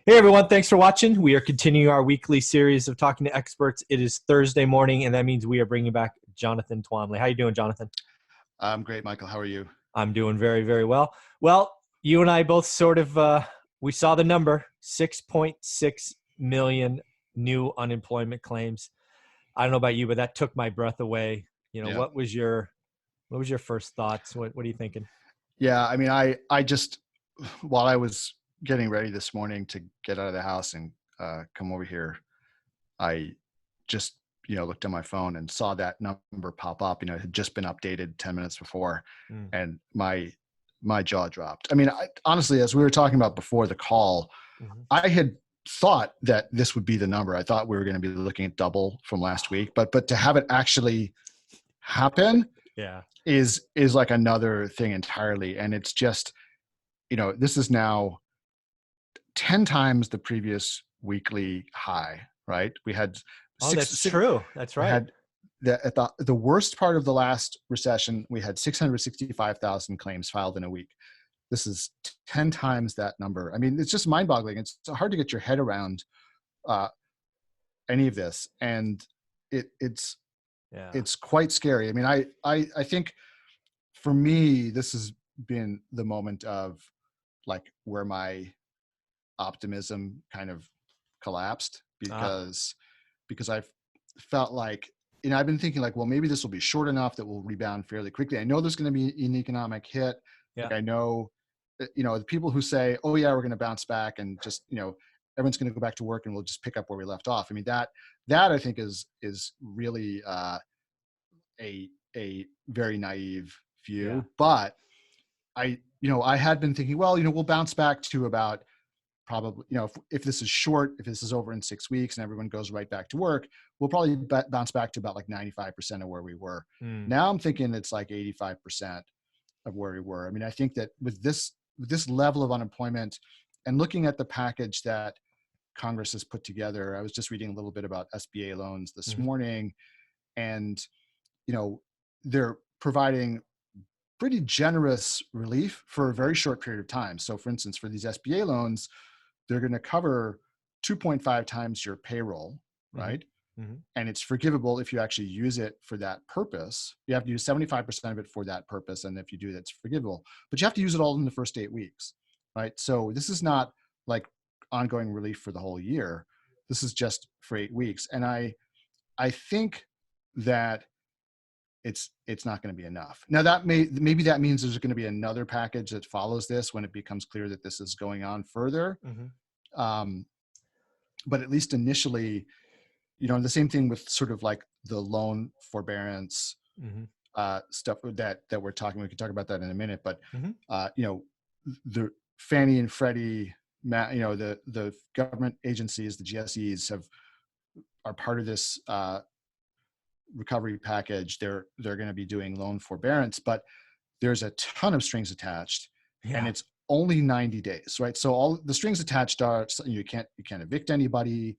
Hey everyone, thanks for watching. We are continuing our weekly series of talking to experts. It is Thursday morning, and that means we are bringing back Jonathan Twombly. How you doing, Jonathan? I'm great, Michael. How are you? I'm doing very, very well. Well, you and I both we saw the number, 6.6 million new unemployment claims. I don't know about you, but that took my breath away. Yeah. What was your first thoughts? What are you thinking? Yeah. I mean, I just, while I was getting ready this morning to get out of the house and come over here, I just, looked at my phone and saw that number pop up. It had just been updated 10 minutes before, Mm. and my jaw dropped. I mean, honestly, as we were talking about before the call, Mhm. I had thought that this would be the number. I thought we were going to be looking at double from last week, but to have it actually happen Yeah. is like another thing entirely. And it's just, this is now 10 times the previous weekly high, right? We had Oh, six, that's six true. That's we right. had at the worst part of the last recession, we had 665,000 claims filed in a week. This is 10 times that number. I mean, it's just mind boggling. It's hard to get your head around uh, any of this. And it's, Yeah. it's quite scary. I mean, I think for me, this has been the moment of like where my optimism kind of collapsed Ah, because I've felt like, I've been thinking like, well, maybe this will be short enough that we'll rebound fairly quickly. I know there's going to be an economic hit. yeah. Like I know, the people who say, oh yeah, we're going to bounce back and just, everyone's going to go back to work and we'll just pick up where we left off. I mean, that I think is really a very naive Yeah. view, but I had been thinking, well, we'll bounce back to about probably, if this is short, if this is over in 6 weeks and everyone goes right back to work, we'll probably bounce back to about like 95% of where we were. Mm. Now I'm thinking it's like 85% of where we were. I mean, I think that with this level of unemployment and looking at the package that Congress has put together, I was just reading a little bit about SBA loans this Mhm. morning, and they're providing pretty generous relief for a very short period of time. So for instance, for these SBA loans, they're going to cover 2.5 times your payroll, Mhm. right? Mhm. And it's forgivable if you actually use it for that purpose. You have to use 75% of it for that purpose. And if you do, that's forgivable. But you have to use it all in the first 8 weeks, right? So this is not like ongoing relief for the whole year. This is just for 8 weeks. And I think that it's not going to be enough. Now that maybe that means there's going to be another package that follows this when it becomes clear that this is going on further. Mhm. Um, but at least initially, the same thing with sort of like the loan forbearance Mhm. stuff that we're talking. We can talk about that in a minute, but Mhm. uh, you know, the Fannie and Freddie, the government agencies, the GSEs are part of this recovery package. They're going to be doing loan forbearance, but there's a ton of strings attached, and Yeah. it's only 90 days, right? So all the strings attached are you can't evict anybody.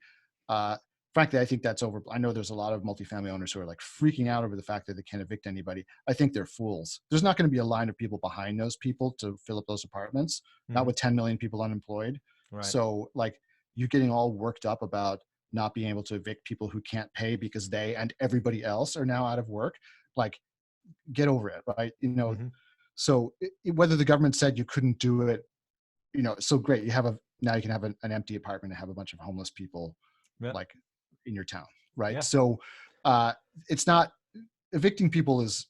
Frankly, I think that's over. I know there's a lot of multifamily owners who are like freaking out over the fact that they can't evict anybody. I think they're fools. There's not going to be a line of people behind those people to fill up those apartments, not Mhm. with 10 million people unemployed. Right. So like you getting all worked up about not being able to evict people who can't pay because they and everybody else are now out of work. Like get over it, right? Mhm. So whether the government said you couldn't do it, so great. Now you can have an empty apartment and have a bunch of homeless people Yeah. like in your town, right? Yeah. So uh, it's not evicting people is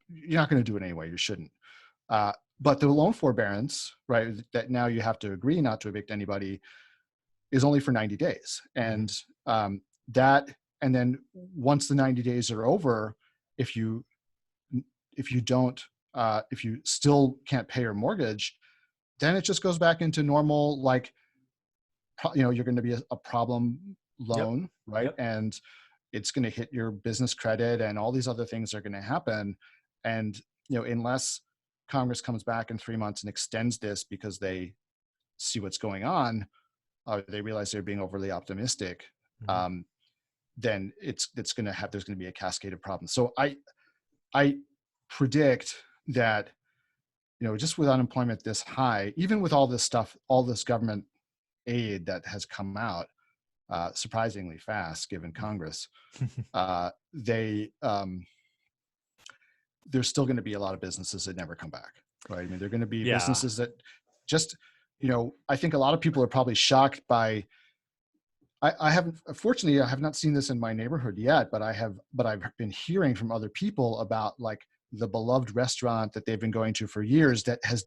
you're not going to do it anyway. You shouldn't. But the loan forbearance, right, that now you have to agree not to evict anybody is only for 90 days. Mhm. And that, and then once the 90 days are over, if you if you don't if you still can't pay your mortgage, then it just goes back into normal, like you're going to be a problem Yep. loan, right? Yep. And it's going to hit your business credit and all these other things are going to happen. And unless Congress comes back in 3 months and extends this because they see what's going on, they realize they're being overly optimistic, Mhm. um, then it's going to have there's going to be a cascade of problems. So I predict that just with unemployment this high, even with all this stuff, all this government aid that has come out surprisingly fast, given Congress, they there's still going to be a lot of businesses that never come back, right? I mean, there are going to be Yeah. businesses that just, I think a lot of people are probably shocked by. I haven't, fortunately, I have not seen this in my neighborhood yet, but I've been hearing from other people about like the beloved restaurant that they've been going to for years that has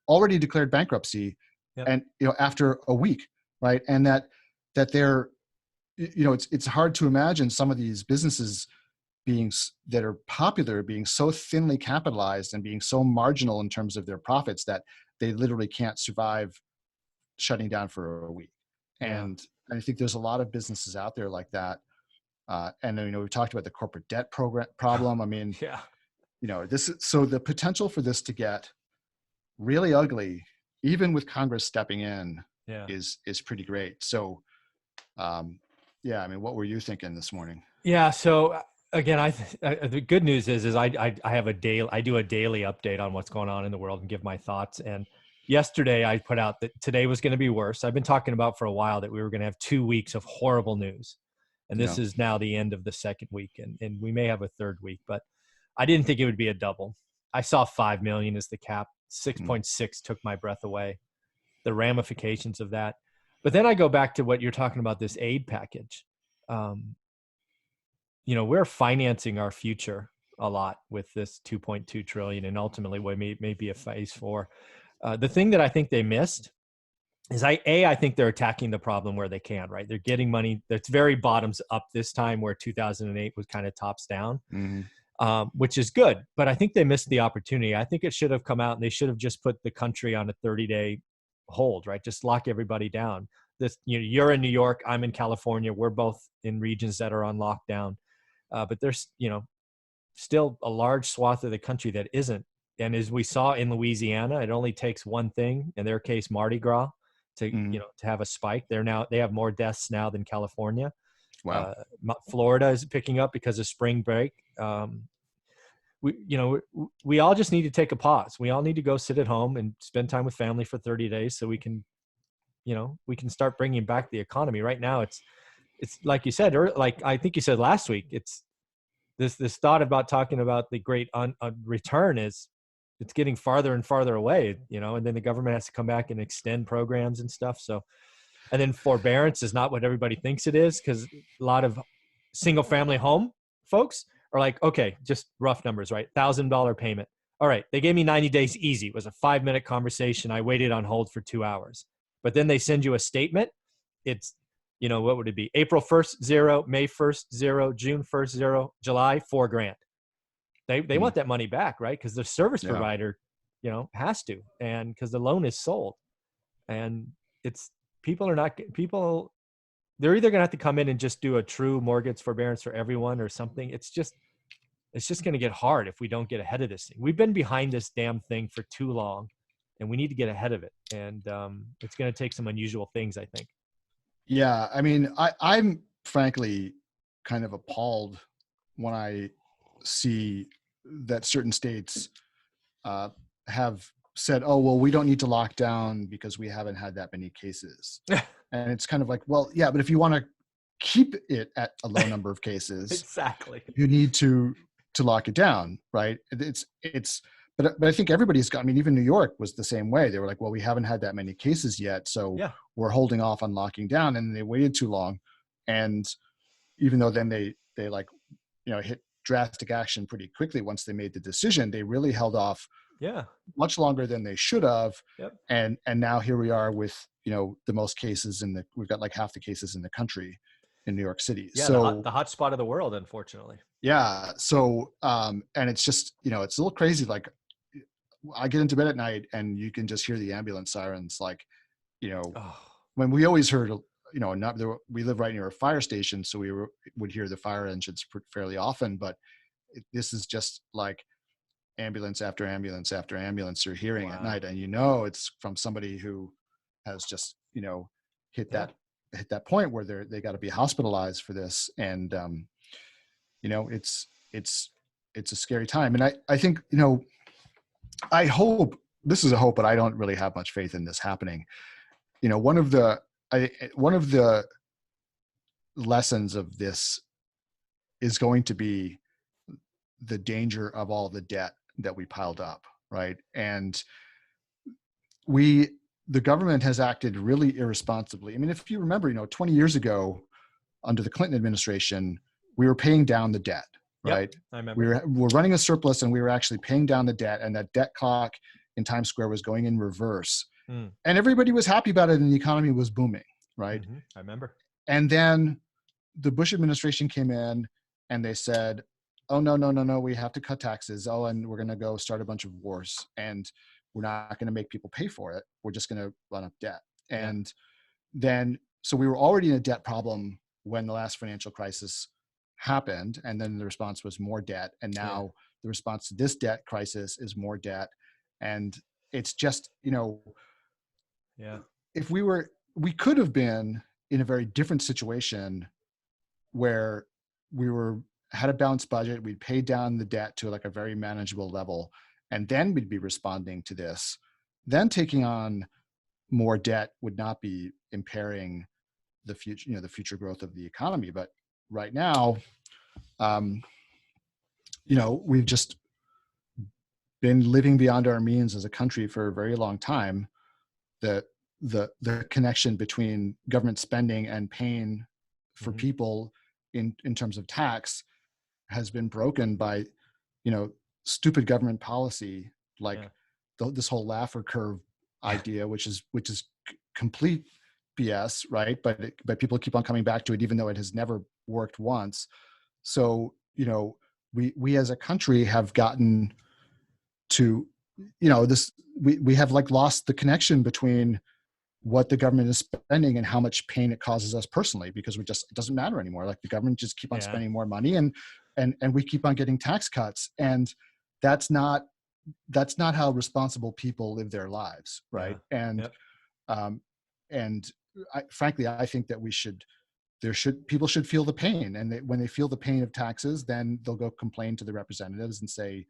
already declared bankruptcy, Yep. and after a week, right? And that they're, it's hard to imagine some of these businesses that are popular being so thinly capitalized and being so marginal in terms of their profits that they literally can't survive shutting down for a week. Yeah. And I think there's a lot of businesses out there like that. And we've talked about the corporate debt problem. I mean, Yeah. so the potential for this to get really ugly, even with Congress stepping in, Yeah. is pretty great. So, yeah, I mean, what were you thinking this morning? Yeah. So again, the good news is I have I do a daily update on what's going on in the world and give my thoughts. And yesterday I put out that today was going to be worse. I've been talking about for a while that we were going to have 2 weeks of horrible news. And this Yeah. is now the end of the second week, and we may have a third week, but I didn't think it would be a double. I saw 5 million as the cap. 6.6 took my breath away. The ramifications of that. But then I go back to what you're talking about, this aid package. Um, we're financing our future a lot with this 2.2 trillion, and ultimately what may be a phase four. The thing that I think they missed is I think they're attacking the problem where they can, right? They're getting money that's very bottoms up this time, where 2008 was kind of tops down, which is good. But I think they missed the opportunity. I think it should have come out and they should have just put the country on a 30-day hold, right? Just lock everybody down. You're in New York, I'm in California. We're both in regions that are on lockdown. But there's, still a large swath of the country that isn't. And as we saw in Louisiana, it only takes one thing, in their case, Mardi Gras, to have a spike. They have more deaths now than California. Wow. Florida is picking up because of spring break. We all just need to take a pause. We all need to go sit at home and spend time with family for 30 days so we can start bringing back the economy. Right now, it's like you said, or like I think you said last week, it's this thought about talking about the great return it's getting farther and farther away, and then the government has to come back and extend programs and stuff. So, and then forbearance is not what everybody thinks it is, because a lot of single family home folks are like, okay, just rough numbers, right? $1,000 payment. All right. They gave me 90 days easy. It was a 5-minute conversation. I waited on hold for 2 hours, but then they send you a statement. It's, what would it be? April 1st, 0, May 1st, 0, June 1st, 0, July, $4,000. They want that money back, right? Because the service provider, has to, and because the loan is sold, and they're either going to have to come in and just do a true mortgage forbearance for everyone or something. It's just going to get hard if we don't get ahead of this thing. We've been behind this damn thing for too long, and we need to get ahead of it. And it's going to take some unusual things, I think. Yeah, I mean, I'm frankly kind of appalled when I see that certain states have said, "Oh, well, we don't need to lock down because we haven't had that many cases." And it's kind of like, well, yeah, but if you want to keep it at a low number of cases, exactly, you need to lock it down, right? But I think everybody's got, I mean, even New York was the same way. They were like, well, we haven't had that many cases yet, so we're holding off on locking down. And they waited too long. And even though then they like, hit drastic action pretty quickly once they made the decision, they really held off much longer than they should have. And now here we are with, the most cases we've got like half the cases in the country in New York City. Yeah, so the hot spot of the world, unfortunately. Yeah. So, and it's just, it's a little crazy. Like, I get into bed at night and you can just hear the ambulance sirens. Like, when we always heard, we live right near a fire station, so we would hear the fire engines fairly often. But this is just like ambulance after ambulance after ambulance you're hearing at night, and it's from somebody who has just hit that point where they got to be hospitalized for this, and it's a scary time. And I think I hope, this is a hope, but I don't really have much faith in this happening. one of the lessons of this is going to be the danger of all the debt that we piled up, right? And the government has acted really irresponsibly. I mean, if you remember, 20 years ago, under the Clinton administration, we were paying down the debt, right? Yep, I remember. We were running a surplus, and we were actually paying down the debt, and that debt clock in Times Square was going in reverse. And everybody was happy about it, and the economy was booming, right? I remember. And then the Bush administration came in, and they said, oh, no, we have to cut taxes. Oh, and we're going to go start a bunch of wars, and we're not going to make people pay for it. We're just going to run up debt. And then, so we were already in a debt problem when the last financial crisis happened. And then the response was more debt. And now the response to this debt crisis is more debt. And it's just, if we could have been in a very different situation where we had a balanced budget, we'd paid down the debt to like a very manageable level, and then we'd be responding to this. Then taking on more debt would not be impairing the future, the future growth of the economy. But right now, we've just been living beyond our means as a country for a very long time. The connection between government spending and pain for people in terms of tax has been broken by, stupid government policy, like this whole Laffer curve idea, which is complete BS, right? But people keep on coming back to it, even though it has never worked once. So, we as a country have gotten to, we have like lost the connection between what the government is spending and how much pain it causes us personally, because it doesn't matter anymore. Like the government just keep on spending more money, and we keep on getting tax cuts. And that's not how responsible people live their lives. Right. And frankly, I think that people should feel the pain, and when they feel the pain of taxes, then they'll go complain to the representatives and say,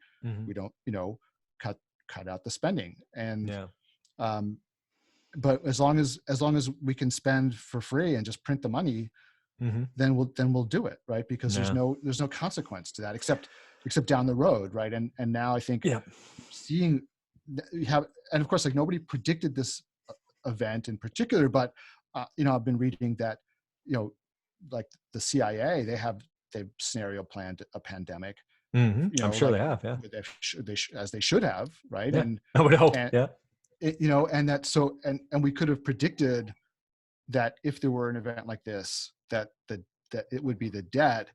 we don't, cut out the spending. And, but as long as we can spend for free and just print the money, then we'll do it, right? Because there's no consequence to that except down the road, right? And now I think seeing and of course, like nobody predicted this event in particular, but I've been reading that like the CIA, they've scenario planned a pandemic. I'm sure they have, as they should have, right? And I would hope, and that and we could have predicted that if there were an event like this, that it would be the debt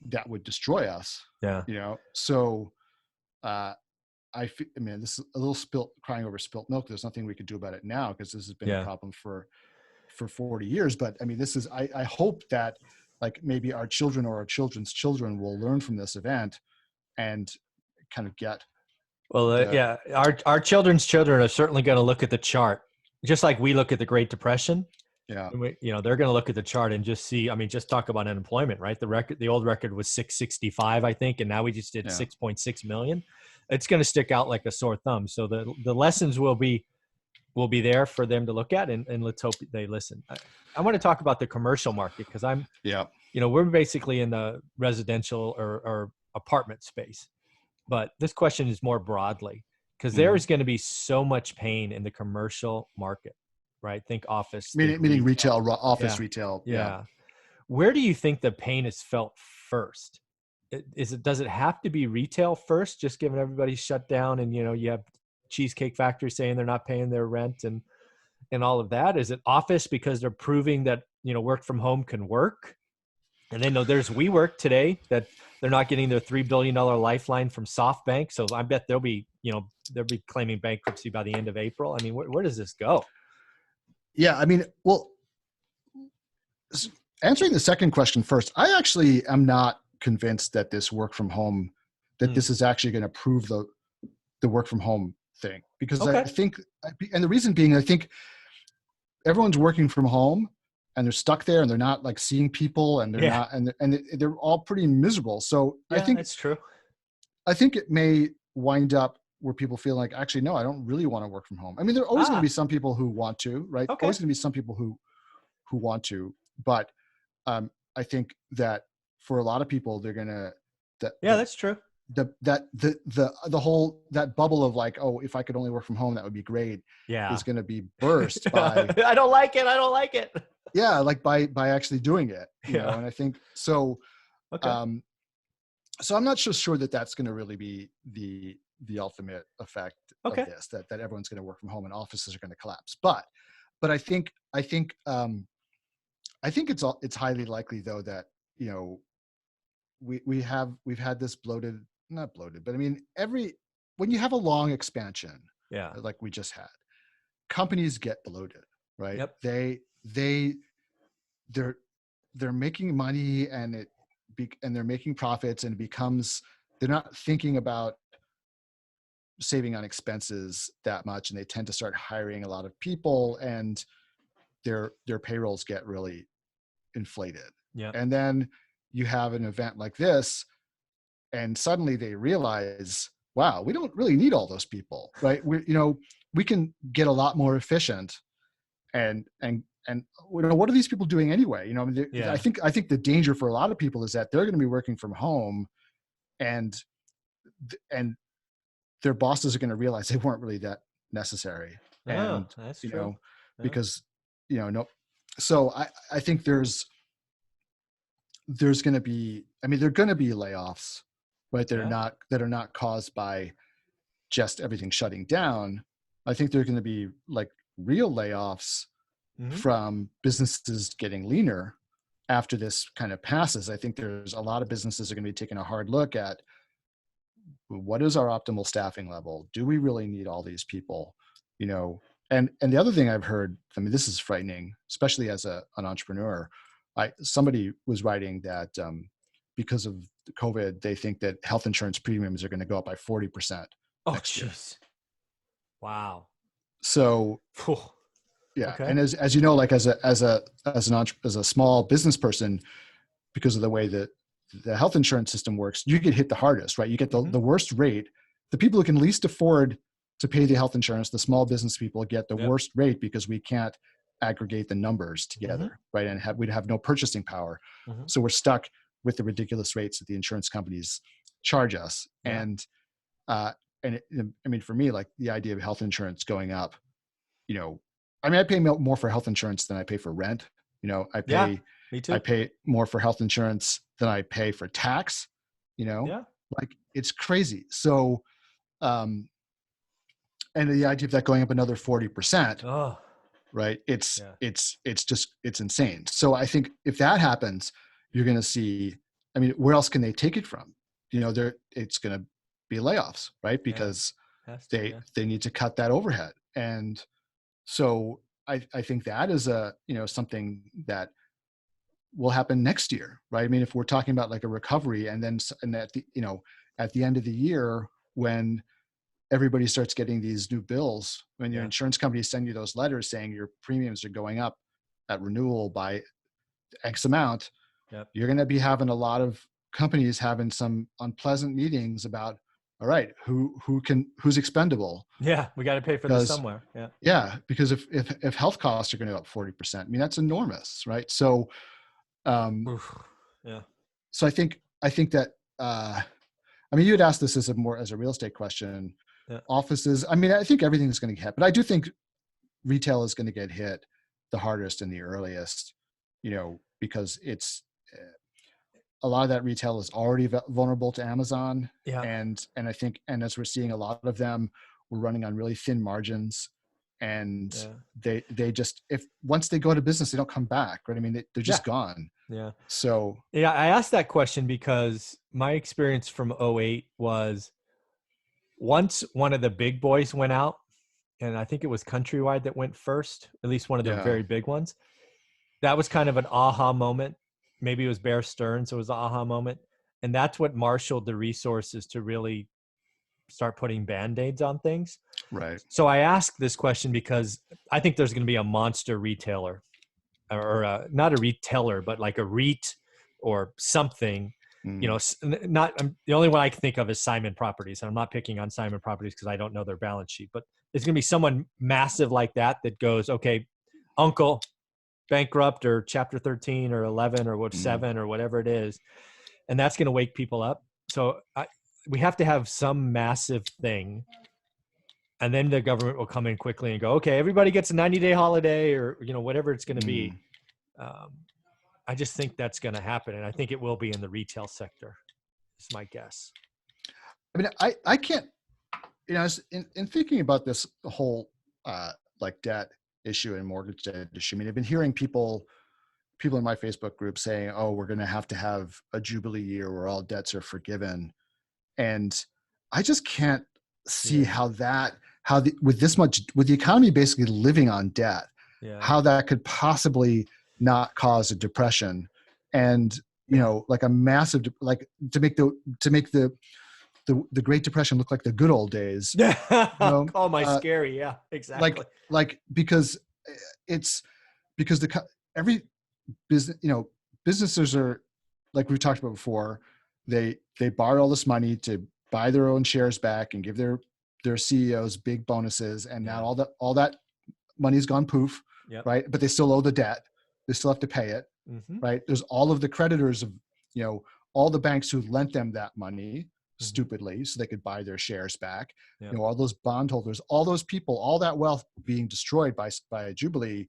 that would destroy us. So I mean, this is a little crying over spilt milk. There's nothing we could do about it now because this has been a problem for 40 years. But I mean, I hope that like maybe our children or our children's children will learn from this event and kind of get. Well, our children's children are certainly going to look at the chart, just like we look at the Great Depression. Yeah. They're going to look at the chart and just see, I mean, just talk about unemployment, right? The old record was 665, I think. And now we just did 6.6 million. It's going to stick out like a sore thumb. So the lessons will be there for them to look at, and let's hope they listen. I want to talk about the commercial market because we're basically in the residential or apartment space, but this question is more broadly because there is going to be so much pain in the commercial market, right? Think office, meaning retail, office retail. Yeah. Where do you think the pain is felt first? Does it have to be retail first, just given everybody's shut down and, you have Cheesecake Factory saying they're not paying their rent and all of that? Is it office because they're proving that, work from home can work? And then there's WeWork today that they're not getting their $3 billion lifeline from SoftBank. So I bet they'll be claiming bankruptcy by the end of April. I mean, where does this go? Yeah. I mean, well, answering the second question first, I actually am not convinced that this work from home, this is actually going to prove the work from home thing, because I think, and the reason being, I think everyone's working from home and they're stuck there and they're not like seeing people and they're not, and they're all pretty miserable. So I think that's true. I think it may wind up where people feel like, actually, no, I don't really want to work from home. I mean, there are always going to be some people who want to, right? Okay. Always going to be some people who want to, but I think that for a lot of people, they're going to, that's true. The whole, that bubble of like, oh, if I could only work from home, that would be great. Yeah. Is going to be burst by, I don't like it. yeah, like by actually doing it, you know? And I think so. Okay. So I'm not so sure that that's going to really be the ultimate effect of this, that everyone's going to work from home and offices are going to collapse. But I think it's highly likely though that, you know, we've had this not bloated, but I mean, when you have a long expansion, like we just had, companies get bloated, right? Yep. They're making money and they're making profits, and it becomes, they're not thinking about saving on expenses that much, and they tend to start hiring a lot of people, and their payrolls get really inflated. Yeah. And then you have an event like this, and suddenly they realize, wow, we don't really need all those people, right? We can get a lot more efficient, and what are these people doing anyway? You know, I mean, I think the danger for a lot of people is that they're going to be working from home, and their bosses are going to realize they weren't really that necessary. And that's you true. know, because no, so I think there's going to be, I mean, there are going to be layoffs, right? That are not caused by just everything shutting down. I think there are going to be like real layoffs from businesses getting leaner after this kind of passes. I think there's a lot of businesses are going to be taking a hard look at, what is our optimal staffing level? Do we really need all these people? You know, and the other thing I've heard, I mean, this is frightening, especially as an entrepreneur. Somebody was writing that because of COVID, they think that health insurance premiums are going to go up by 40% next year. Wow. So yeah. Okay. And as you know, like as a small business person, because of the way that the health insurance system works, you get hit the hardest, right? You get the worst rate. The people who can least afford to pay the health insurance, the small business people, get the worst rate because we can't aggregate the numbers together, right? And we'd have no purchasing power. So we're stuck with the ridiculous rates that the insurance companies charge us. And I mean, for me, like the idea of health insurance going up, you know, I mean, I pay more for health insurance than I pay for rent. You know, me too. I pay more for health insurance than I pay for tax, you know, like it's crazy. So, and the idea of that going up another 40%, right? It's insane. So I think if that happens, you're going to see, I mean, where else can they take it from? You know, it's going to be layoffs, right? Because they need to cut that overhead. And so I think that is something that will happen next year, right? I mean, if we're talking about like a recovery, and at the end of the year, when everybody starts getting these new bills, when your insurance companies send you those letters saying your premiums are going up at renewal by X amount, you're going to be having a lot of companies having some unpleasant meetings about, all right, who's expendable? Yeah, we got to pay for this somewhere. Yeah, because if health costs are going to go up 40%, I mean, that's enormous, right? So, so I think that I mean, you had asked this as a real estate question. Offices, I mean, I think everything's going to get hit, but I do think retail is going to get hit the hardest and the earliest, you know, because it's a lot of that retail is already vulnerable to Amazon. And I think, and as we're seeing a lot of them, we're running on really thin margins, and they just, once they go to business, they don't come back, right? I mean, they're just gone. So I asked that question because my experience from '08 was, once one of the big boys went out, and I think it was Countrywide that went first, at least one of the very big ones. That was kind of an aha moment. Maybe it was Bear Stearns. It was an aha moment. And that's what marshaled the resources to really start putting Band-Aids on things. Right. So I ask this question because I think there's going to be a monster retailer, or not a retailer, but like a REIT or something Mm. Not the only one I can think of is Simon Properties, and I'm not picking on Simon Properties because I don't know their balance sheet, but it's going to be someone massive like that goes, okay, uncle bankrupt or chapter 13 or 11 or what, 7 or whatever it is, and that's going to wake people up. So we have to have some massive thing, and then the government will come in quickly and go, okay, everybody gets a 90-day holiday, or whatever it's going to be. I just think that's going to happen, and I think it will be in the retail sector. Is my guess. I mean, I can't, in thinking about this whole like debt issue and mortgage debt issue. I mean, I've been hearing people in my Facebook group saying, "Oh, we're going to have a Jubilee year where all debts are forgiven," and I just can't see how with the economy basically living on debt, how that could possibly not cause a depression, and like a massive, like to make the Great Depression look like the good old days. Oh my, scary. Yeah, exactly. Like because it's because every business, businesses are, like we talked about before, they borrow all this money to buy their own shares back and give their CEOs big bonuses, and now all that money's gone poof, right? But they still owe the debt. They still have to pay it, right? There's all of the creditors of, all the banks who lent them that money stupidly so they could buy their shares back. All those bondholders, all those people, all that wealth being destroyed by a Jubilee,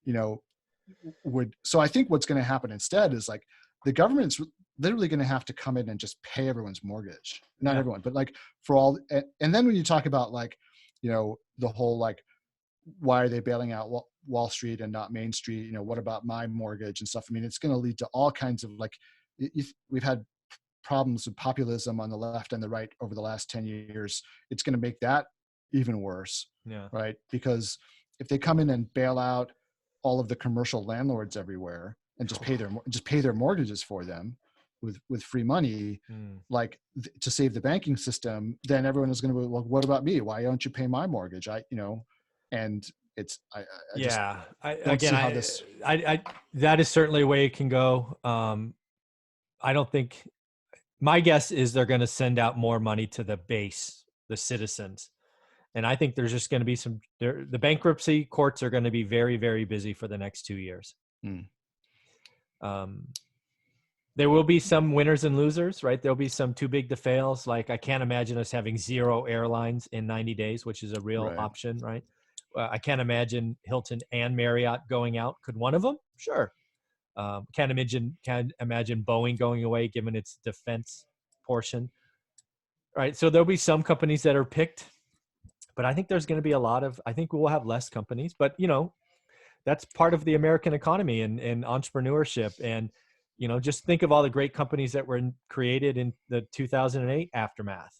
so I think what's going to happen instead is like the government's literally going to have to come in and just pay everyone's mortgage. Not everyone, but like for all. And then when you talk about like, the whole like, why are they bailing out Wall Street and not Main Street? What about my mortgage and stuff? I mean, it's going to lead to all kinds of like, we've had problems with populism on the left and the right over the last 10 years. It's going to make that even worse, right? Because if they come in and bail out all of the commercial landlords everywhere and just pay their mortgages for them with free money, like to save the banking system, then everyone is going to be, well, what about me? Why don't you pay my mortgage? And it's, I just don't see how this. That is certainly a way it can go. I don't think, my guess is they're going to send out more money to the base, the citizens. And I think there's just going to be the bankruptcy courts are going to be very, very busy for the next 2 years. There will be some winners and losers, right? There'll be some too big to fails. Like I can't imagine us having 0 airlines in 90 days, which is a real option, right? I can't imagine Hilton and Marriott going out. Could one of them? Sure. Can't imagine Boeing going away given its defense portion. Right. So there'll be some companies that are picked, but I think there's going to be I think we'll have less companies, but that's part of the American economy and entrepreneurship. And, just think of all the great companies that were created in the 2008 aftermath.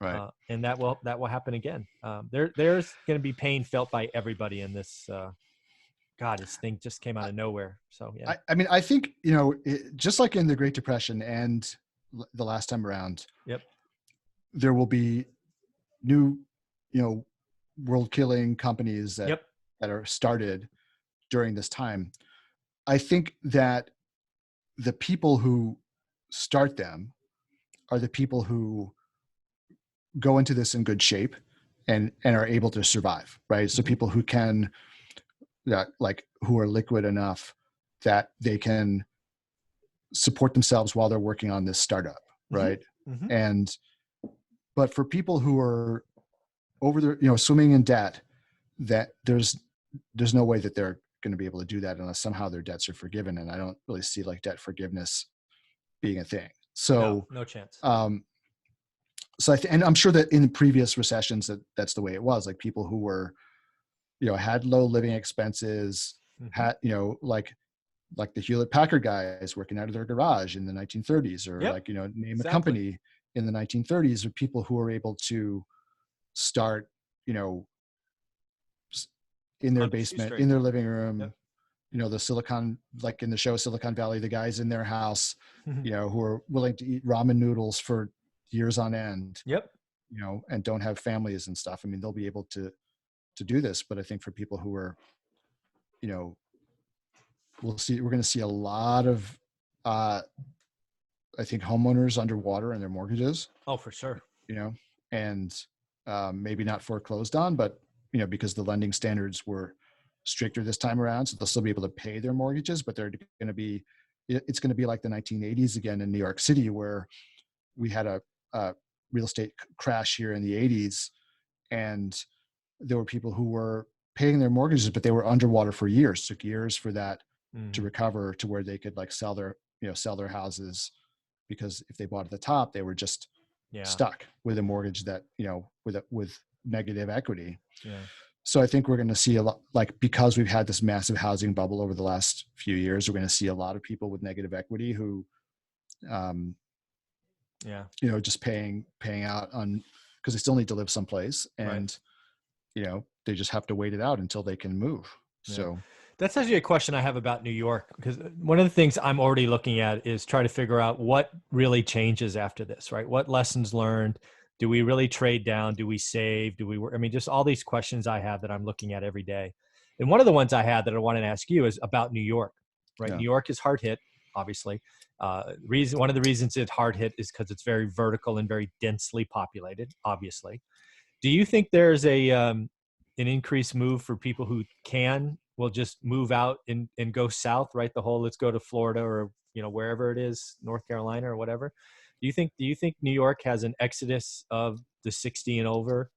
Right. And that will happen again. There's going to be pain felt by everybody in this. God, this thing just came out of nowhere. So, yeah. I mean, I think, just like in the Great Depression and the last time around, there will be new, world killing companies that are started during this time. I think that the people who start them are the people who go into this in good shape and are able to survive, right? So people who can, who are liquid enough that they can support themselves while they're working on this startup, right? But for people who are over there, swimming in debt, that there's no way that they're going to be able to do that unless somehow their debts are forgiven. And I don't really see like debt forgiveness being a thing. So no chance. So and I'm sure that in previous recessions that's the way it was. Like people who were, had low living expenses, had, like the Hewlett Packard guys working out of their garage in the 1930s, or name a company in the 1930s, or people who were able to start, in their basement, in their living room, the Silicon, like in the show Silicon Valley, the guys in their house, who are willing to eat ramen noodles for years on end, and don't have families and stuff. I mean, they'll be able to do this. But I think for people who are, we're going to see a lot of I think homeowners underwater in their mortgages, Oh, for sure. you know, and maybe not foreclosed on, but because the lending standards were stricter this time around, so they'll still be able to pay their mortgages, but they're going to be, it's going to be like the 1980s again in New York City, where we had a real estate crash here in the 80s, and there were people who were paying their mortgages, but they were underwater for years. Took years for that to Mm, recover to where they could like sell their houses, because if they bought at the top, they were just yeah. stuck with a mortgage that with negative equity. Yeah. So I think we're going to see a lot, like, because we've had this massive housing bubble over the last few years, we're going to see a lot of people with negative equity who um, Yeah. just paying out on, because they still need to live someplace, Right. and they just have to wait it out until they can move. Yeah. So That's actually a question I have about New York, because one of the things I'm already looking at is try to figure out what really changes after this, right? What lessons learned? Do we really trade down? Do we save? Do we work? I mean, just all these questions I have that I'm looking at every day. And one of the ones I had that I wanted to ask you is about New York, right? yeah. New York is hard hit, obviously. One of the reasons it's hard hit is because it's very vertical and very densely populated, obviously. Do you think there's an increased move for people who will just move out and go south, right? The whole let's go to Florida or wherever it is, North Carolina or whatever. Do you think New York has an exodus of the 60 and over,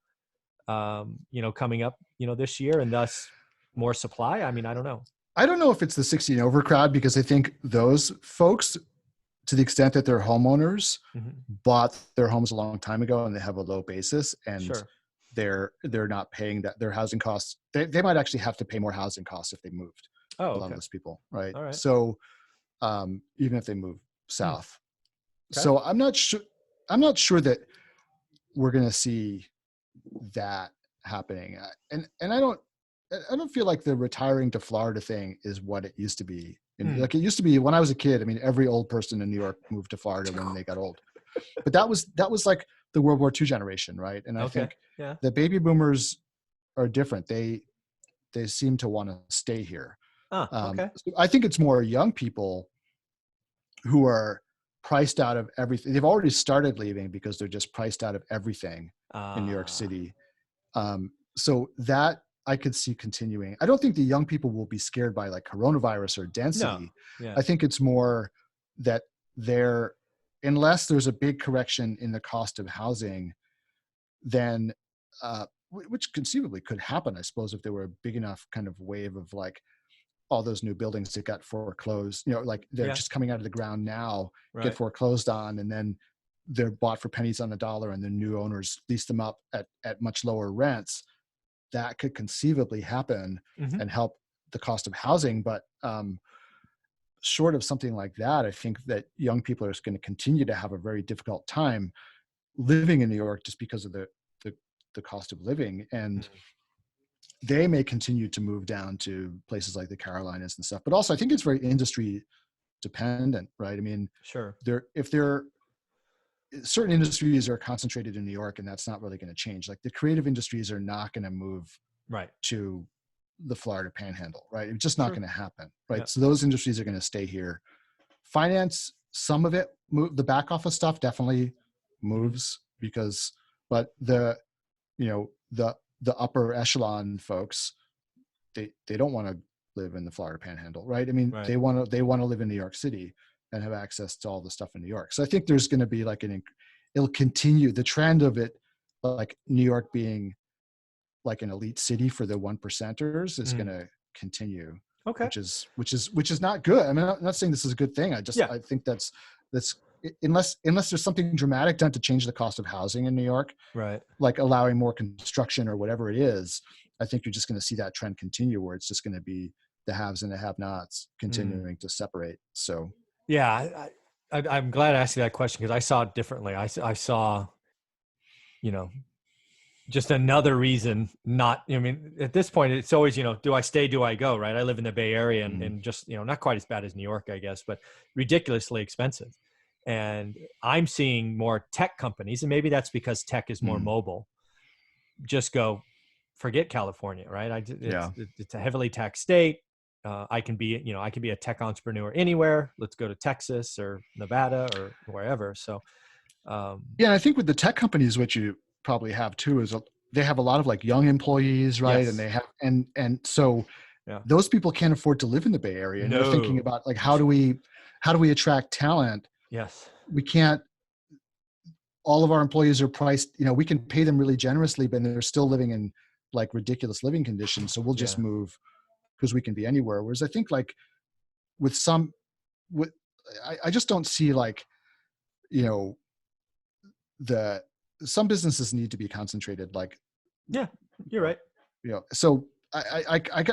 coming up, this year, and thus more supply? I mean, I don't know. I don't know if it's the 60 and over crowd, because I think those folks, to the extent that they're homeowners, Hmm. bought their homes a long time ago and they have a low basis, and Sure. they're not paying that their housing costs. They might actually have to pay more housing costs if they moved. Oh, A lot of okay. those people, right? All right. So even if they move Hmm. south, Okay. so I'm not sure that we're going to see that happening. And I don't feel like the retiring to Florida thing is what it used to be. And Hmm. like, it used to be when I was a kid. I mean, every old person in New York moved to Florida when they got old. But that was like the World War II generation, right? And I Okay. think Yeah. the baby boomers are different. They seem to want to stay here. Ah, okay. So I think it's more young people who are priced out of everything. They've already started leaving because they're just priced out of everything in New York Ah, City. So that I could see continuing. I don't think the young people will be scared by like coronavirus or no. density. Yeah. I think it's more that they're, unless there's a big correction in the cost of housing, then which conceivably could happen, I suppose, if there were a big enough kind of wave of like all those new buildings that got foreclosed, like they're Yeah. just coming out of the ground now, get Right. foreclosed on, and then they're bought for pennies on the dollar, and the new owners lease them up at much lower rents. That could conceivably happen Hmm. and help the cost of housing. But short of something like that, I think that young people are just going to continue to have a very difficult time living in New York, just because of the cost of living. And they may continue to move down to places like the Carolinas and stuff. But also, I think it's very industry dependent, right? I mean, Sure. if there certain industries are concentrated in New York, and that's not really going to change. Like the creative industries are not going to move Right. to the Florida Panhandle, right? It's just not Sure. going to happen, Yeah. right? So those industries are going to stay here. Finance, some of it, the back office stuff definitely Hmm. moves, because, but you know, the upper echelon folks, they don't want to live in the Florida Panhandle, right? I mean, Right. they want to live in New York City and have access to all the stuff in New York. So I think there's going to be like it'll continue the trend of it, like New York being like an elite city for the one percenters is going Mm. to continue, Okay. which is not good. I mean, I'm not saying this is a good thing. Yeah. I think that's unless there's something dramatic done to change the cost of housing in New York, Right. like allowing more construction or whatever it is, I think you're just going to see that trend continue, where it's just going to be the haves and the have-nots Mm. continuing to separate. So Yeah. I'm glad I asked you that question, because I saw it differently. I saw, you know, just another reason not, I mean, at this point, it's always, do I stay, do I go, right? I live in the Bay Area, and, mm, and just, not quite as bad as New York, I guess, but ridiculously expensive. And I'm seeing more tech companies, and maybe that's because tech is more mm, mobile, just go, forget California, right? yeah, It's a heavily taxed state. I can be, I can be a tech entrepreneur anywhere. Let's go to Texas or Nevada or wherever. So, Yeah, I think with the tech companies, what you probably have too is they have a lot of like young employees, right? And yes. they have and so Yeah. those people can't afford to live in the Bay Area, and they're thinking No. about like how do we attract talent? Yes. We can't. All of our employees are priced. We can pay them really generously, but they're still living in like ridiculous living conditions. So we'll just Yeah. move because we can be anywhere. Whereas I think like with some, with I just don't see like you know the some businesses need to be concentrated like Yeah. you You're know right. so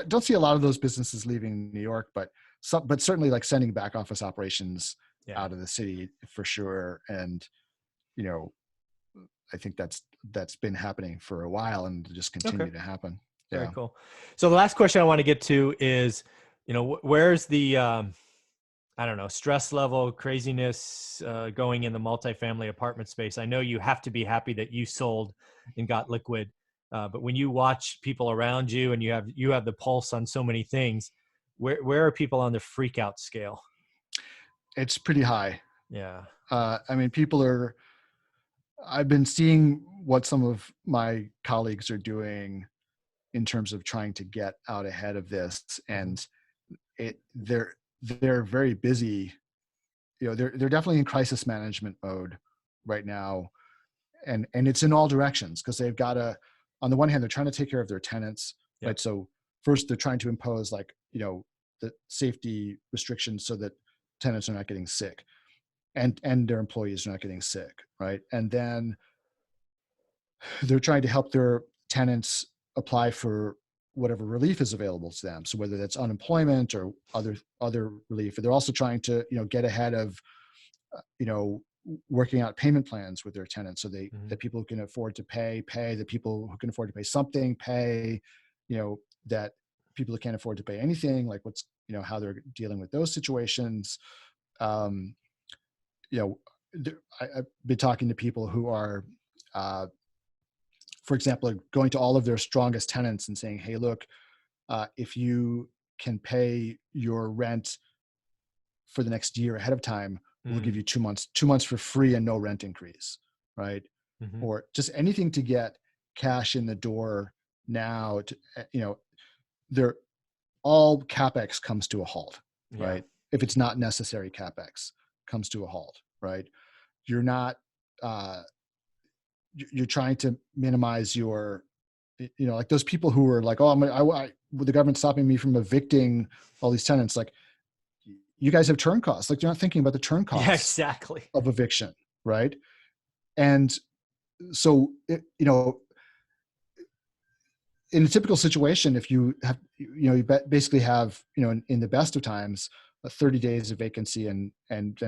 don't see a lot of those businesses leaving New York, but certainly like sending back office operations Yeah. out of the city for sure. And you know I think that's been happening for a while and just Okay. continue to happen. Very Yeah. cool. So the last question I want to get to is, where's the, I don't know, stress level, craziness going in the multifamily apartment space? I know you have to be happy that you sold and got liquid, but when you watch people around you and you have the pulse on so many things, where are people on the freak out scale? It's pretty high. Yeah. I mean, I've been seeing what some of my colleagues are doing in terms of trying to get out ahead of this, Mm-hmm. and they're very busy. They're definitely in crisis management mode right now, and it's in all directions because they've got to, on the one hand, they're trying to take care of their tenants, Yep. right? So first they're trying to impose like the safety restrictions so that tenants are not getting sick, and their employees are not getting sick, right? And then they're trying to help their tenants apply for whatever relief is available to them. So whether that's unemployment or other relief, they're also trying to get ahead of you know working out payment plans with their tenants so Mm-hmm. that people who can afford to pay, the people who can afford to pay something pay, that people who can't afford to pay anything, like what's how they're dealing with those situations. um, you know I've been talking to people who are uh, for example, going to all of their strongest tenants and saying, hey, look, if you can pay your rent for the next year ahead of time, we'll give you 2 months for free and no rent increase, right? Mm-hmm. Or just anything to get cash in the door now. They're all capex comes to a halt, Yeah. right? If it's not necessary, capex comes to a halt, right? You're not. You're trying to minimize your like those people who are like, oh, the government's stopping me from evicting all these tenants. Like, you guys have turn costs. Like, you're not thinking about the turn Yeah, costs exactly. of eviction, right? And so, in a typical situation, if you have, basically have, in the best of times, 30 days of vacancy, and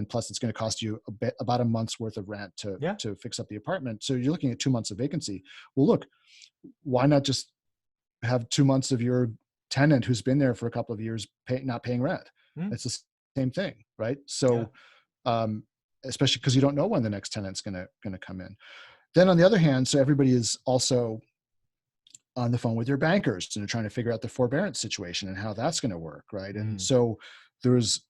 plus it's going to cost you about a month's worth of rent Yeah. to fix up the apartment. So you're looking at 2 months of vacancy. Well, look, why not just have 2 months of your tenant who's been there for a couple of years not paying rent? Mm. It's the same thing, right? Yeah. So, especially because you don't know when the next tenant's gonna come in. Then on the other hand, so everybody is also on the phone with your bankers and they're trying to figure out the forbearance situation and how that's going to work, right? And Mm. so there's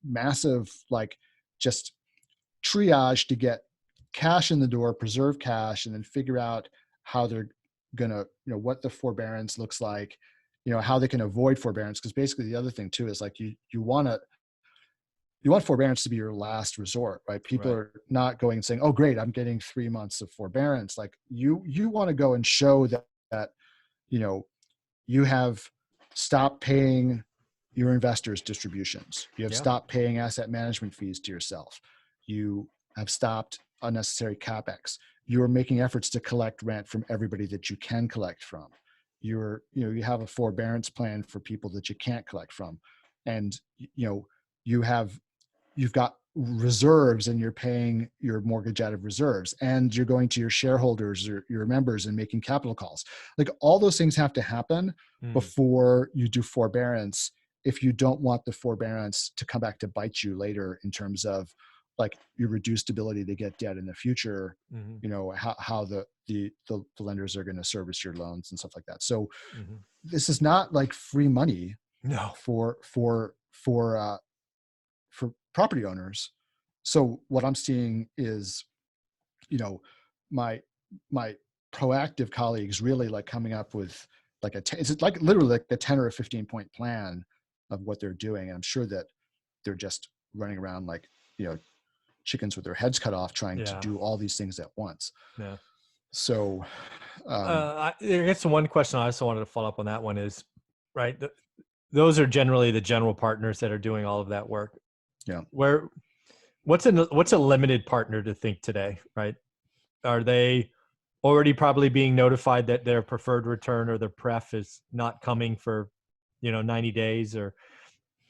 massive like just triage to get cash in the door, preserve cash, and then figure out how they're gonna, what the forbearance looks like, how they can avoid forbearance. Because basically the other thing too is like you want forbearance to be your last resort, right? People Right. are not going and saying, oh great, I'm getting 3 months of forbearance. Like you want to go and show that you know you have stopped paying your investors distributions. You have Yeah. stopped paying asset management fees to yourself. You have stopped unnecessary capex. You are making efforts to collect rent from everybody that you can collect from. You have a forbearance plan for people that you can't collect from. And, you have you've got reserves and you're paying your mortgage out of reserves, and you're going to your shareholders or your members and making capital calls. Like all those things have to happen Mm. before you do forbearance, if you don't want the forbearance to come back to bite you later in terms of like your reduced ability to get debt in the future. Mm-hmm. How the lenders are going to service your loans and stuff like that. So Mm-hmm. this is not like free money. No. For property owners. So what I'm seeing is, you know, my my proactive colleagues really like coming up with like it's like literally like a 10 or a 15-point plan of what they're doing. And I'm sure that they're just running around like, chickens with their heads cut off, trying to Yeah. do all these things at once. Yeah. So, um, I guess the one question I also wanted to follow up on that one is, right, those are generally the general partners that are doing all of that work. yeah, Where what's a limited partner to think today, right? Are they already probably being notified that their preferred return or their pref is not coming for, 90 days? Or,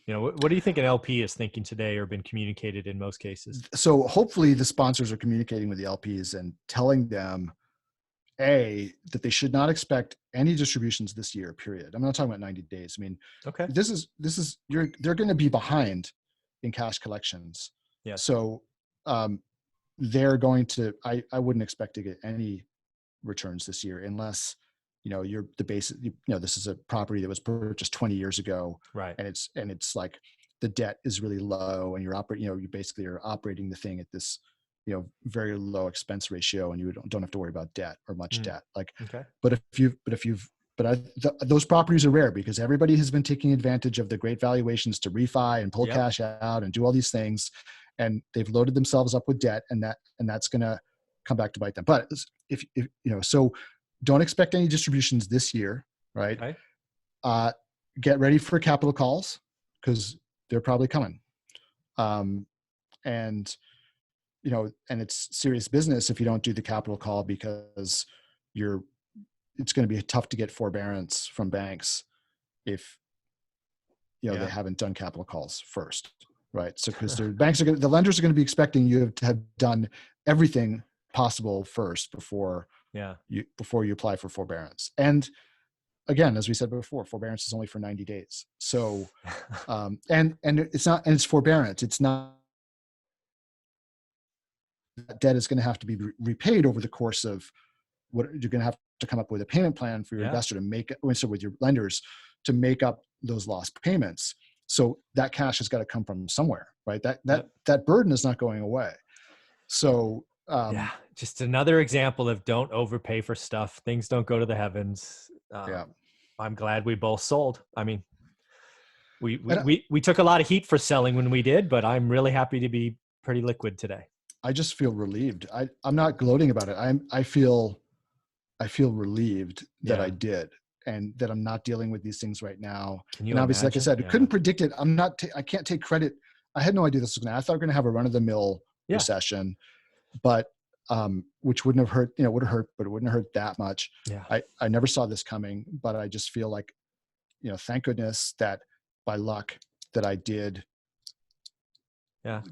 what do you think an LP is thinking today or been communicated in most cases? so hopefully the sponsors are communicating with the LPs and telling them, that they should not expect any distributions this year, period. I'm not talking about 90 days. I mean, Okay. they're going to be behind in cash collections. Yes. So, they're going to, I wouldn't expect to get any returns this year unless, you're the basic, this is a property that was purchased 20 years ago, Right. and it's like the debt is really low, and you basically are operating the thing at this, very low expense ratio, and you don't have to worry about debt or much debt. Like, Okay. those properties are rare because everybody has been taking advantage of the great valuations to refi and pull Yep. cash out and do all these things, and they've loaded themselves up with debt, and that's going to come back to bite them. But if so don't expect any distributions this year, right? Okay. Get ready for capital calls because they're probably coming. And and it's serious business if you don't do the capital call, because it's going to be tough to get forbearance from banks if they haven't done capital calls first, right? So because the lenders are going to be expecting you to have done everything possible first before you apply for forbearance. And again, as we said before, forbearance is only for 90 days. So and it's forbearance. It's not, debt is going to have to be repaid over the course of what you're going to have to come up with a payment plan for your investor to make it, so with your lenders, to make up those lost payments. So that cash has got to come from somewhere, right? That burden is not going away. So just another example of don't overpay for stuff. Things don't go to the heavens. I'm glad we both sold. I mean, we took a lot of heat for selling when we did, but I'm really happy to be pretty liquid today. I just feel relieved. I'm not gloating about it. I feel relieved that I did, and that I'm not dealing with these things right now. Can you and obviously, imagine? Like I said, I couldn't predict it. I can't take credit. I had no idea this was going to, I thought we were going to have a run of the mill recession, but which wouldn't have hurt, would have hurt, but it wouldn't have hurt that much. Yeah. I never saw this coming, but I just feel like, thank goodness that by luck that I did I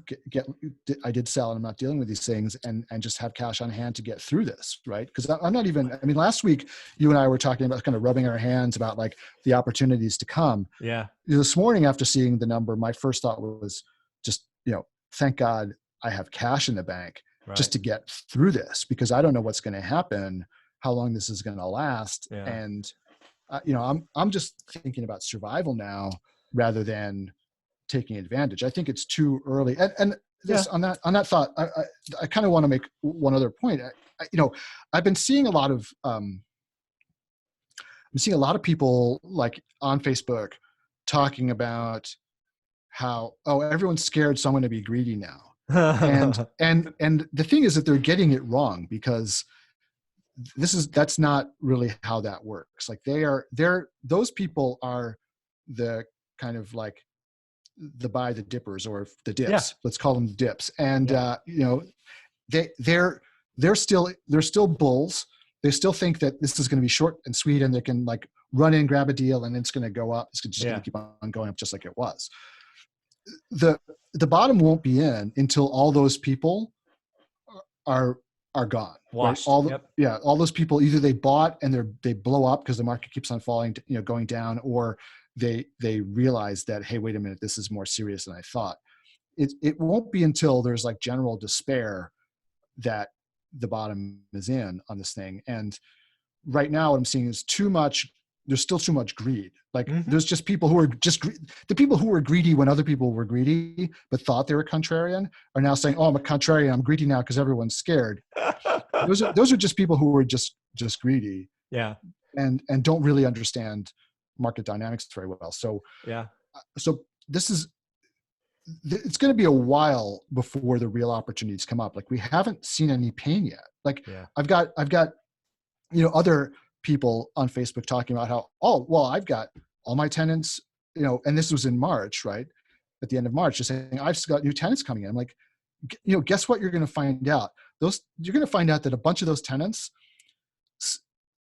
did sell, and I'm not dealing with these things, and just have cash on hand to get through this, right? Because I'm not even, I mean, last week you and I were talking about kind of rubbing our hands about like the opportunities to come. Yeah. This morning, after seeing the number, my first thought was just, thank God I have cash in the bank just to get through this, because I don't know what's going to happen, how long this is going to last. And, I'm just thinking about survival now rather than taking advantage. I think it's too early. And this on that thought, I kind of want to make one other point. I've been seeing a lot of people like on Facebook talking about how, everyone's scared, so I'm going to be greedy now. and the thing is that they're getting it wrong, because that's not really how that works. Like those people are the kind of like the dippers, or the dips. Let's call them dips. And they're still bulls. They still think that this is going to be short and sweet, and they can like run in, grab a deal, and it's going to go up. It's just going to keep on going up, just like it was. The bottom won't be in until all those people are gone. Washed. Right? All those people, either they bought and they blow up because the market keeps on falling, going down, or they realize that, hey, wait a minute, this is more serious than I thought. It won't be until there's like general despair that the bottom is in on this thing. And right now what I'm seeing is too much there's still too much greed. Like Mm-hmm. there's just people who are just the people who were greedy when other people were greedy, but thought they were contrarian are now saying, oh, I'm a contrarian. I'm greedy now because everyone's scared. Those are just people who are just greedy Yeah. and don't really understand market dynamics very well. So Yeah. this is, it's going to be a while before the real opportunities come up. Like we haven't seen any pain yet. Like Yeah. I've got, other people on Facebook talking about how, oh, well, I've got all my tenants, and this was in March, right? At the end of March, just saying, I've got new tenants coming in. I'm like, guess what you're going to find out? You're going to find out that a bunch of those tenants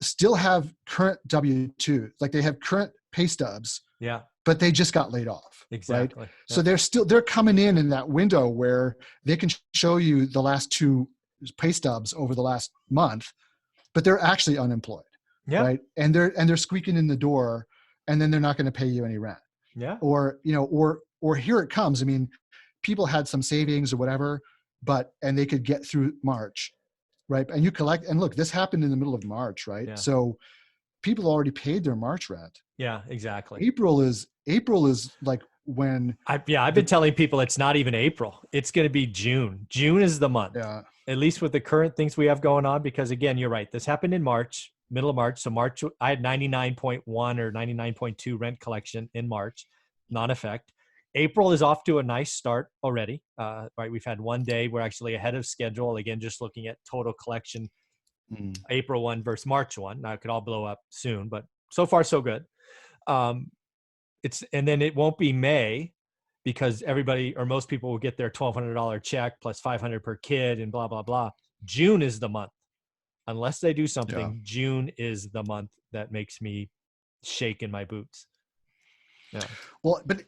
still have current W-2, like they have current pay stubs, Yeah. but they just got laid off. Exactly. Right? Yeah. So they're coming in that window where they can show you the last 2 pay stubs over the last month, but they're actually unemployed. Yeah. Right. And they're squeaking in the door, and then they're not going to pay you any rent. Yeah. Or here it comes. I mean, people had some savings or whatever, and they could get through March. Right. And you collect, and look, this happened in the middle of March, right? Yeah. So people already paid their March rent. Yeah, exactly. April is like when I've been telling people it's not even April. It's going to be June. June is the month. Yeah. At least with the current things we have going on, because again, you're right. This happened in March, middle of March. So March, I had 99.1 or 99.2 rent collection in March, non-effect. April is off to a nice start already. Right. We've had one day. We're actually ahead of schedule. Again, just looking at total collection, April 1 versus March 1. Now it could all blow up soon, but so far so good. And then it won't be May, because everybody or most people will get their $1,200 check plus $500 per kid and blah, blah, blah. June is the month. Unless they do something, June is the month that makes me shake in my boots. Yeah. Well, but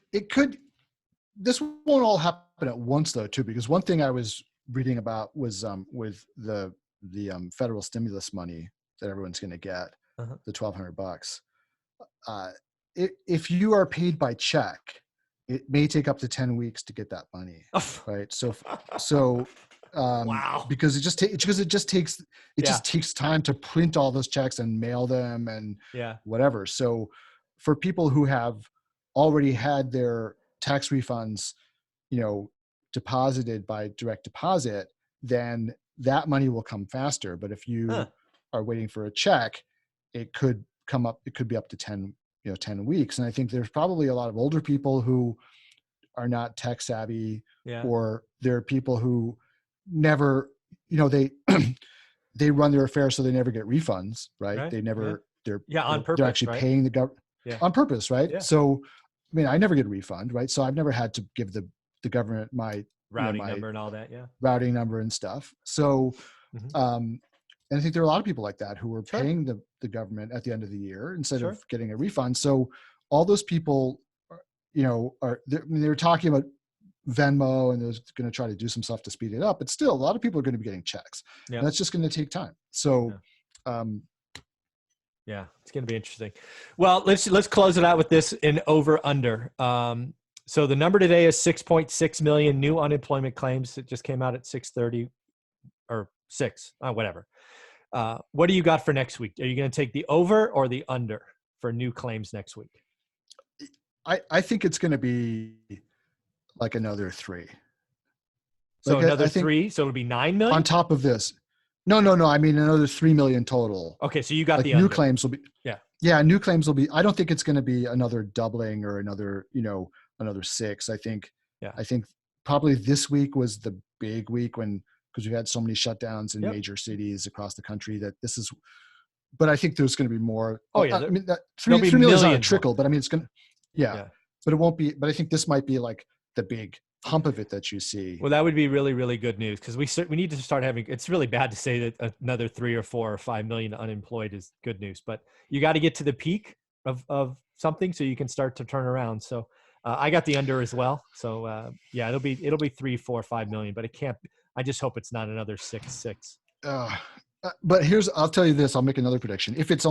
this won't all happen at once though, too, because one thing I was reading about was with the federal stimulus money that everyone's going to get, the $1,200. If you are paid by check, it may take up to 10 weeks to get that money, right? So, Wow. because it just takes time to print all those checks and mail them and whatever. So, for people who have already had their tax refunds, deposited by direct deposit, then that money will come faster. But if you are waiting for a check, it could be up to 10 weeks. And I think there's probably a lot of older people who are not tech savvy, or there are people who never, they run their affairs so they never get refunds, right? They never, they're on purpose, they're actually paying the government on purpose, right? Yeah. So, I mean, I never get a refund, right? So I've never had to give the government my routing number and all that. Routing number and stuff. So, and I think there are a lot of people like that who are paying the government at the end of the year instead of getting a refund. So all those people, they're talking about Venmo, and they're going to try to do some stuff to speed it up, but still a lot of people are going to be getting checks. Yeah. And that's just going to take time. So, it's going to be interesting. Well, let's close it out with this in over under. So the number today is 6.6 million new unemployment claims. It just came out at 6:30 or 6, whatever. What do you got for next week? Are you going to take the over or the under for new claims next week? I think it's going to be like another 3. So another 3. So it'll be 9 million on top of this. No. I mean, another 3 million total. Okay. So you got like the new under. Claims will be, new claims will be, I don't think it's going to be another doubling or another 6. I think probably this week was the big week because we had so many shutdowns in major cities across the country but I think there's going to be more. Oh yeah. I mean, that 3 million is not a trickle, but I mean, it's going to, but it won't be, but I think this might be like the big hump of it that you see. Well, that would be really, really good news, because we need to start having, it's really bad to say that another 3 or 4 or 5 million unemployed is good news, but you got to get to the peak of something so you can start to turn around. So I got the under as well. So it'll be 3, 4, 5 million, but it can't, I just hope it's not another 6. But I'll tell you this, I'll make another prediction. If it's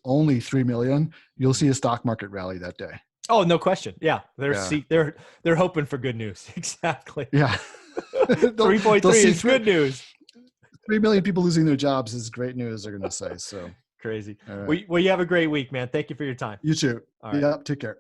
only 3 million, you'll see a stock market rally that day. Oh, no question. Yeah. They're hoping for good news. Exactly. Yeah. 3.3 is good news. 3 million people losing their jobs is great news, they're going to say. So Crazy. All right. Well, you have a great week, man. Thank you for your time. You too. All right. Yep. Take care.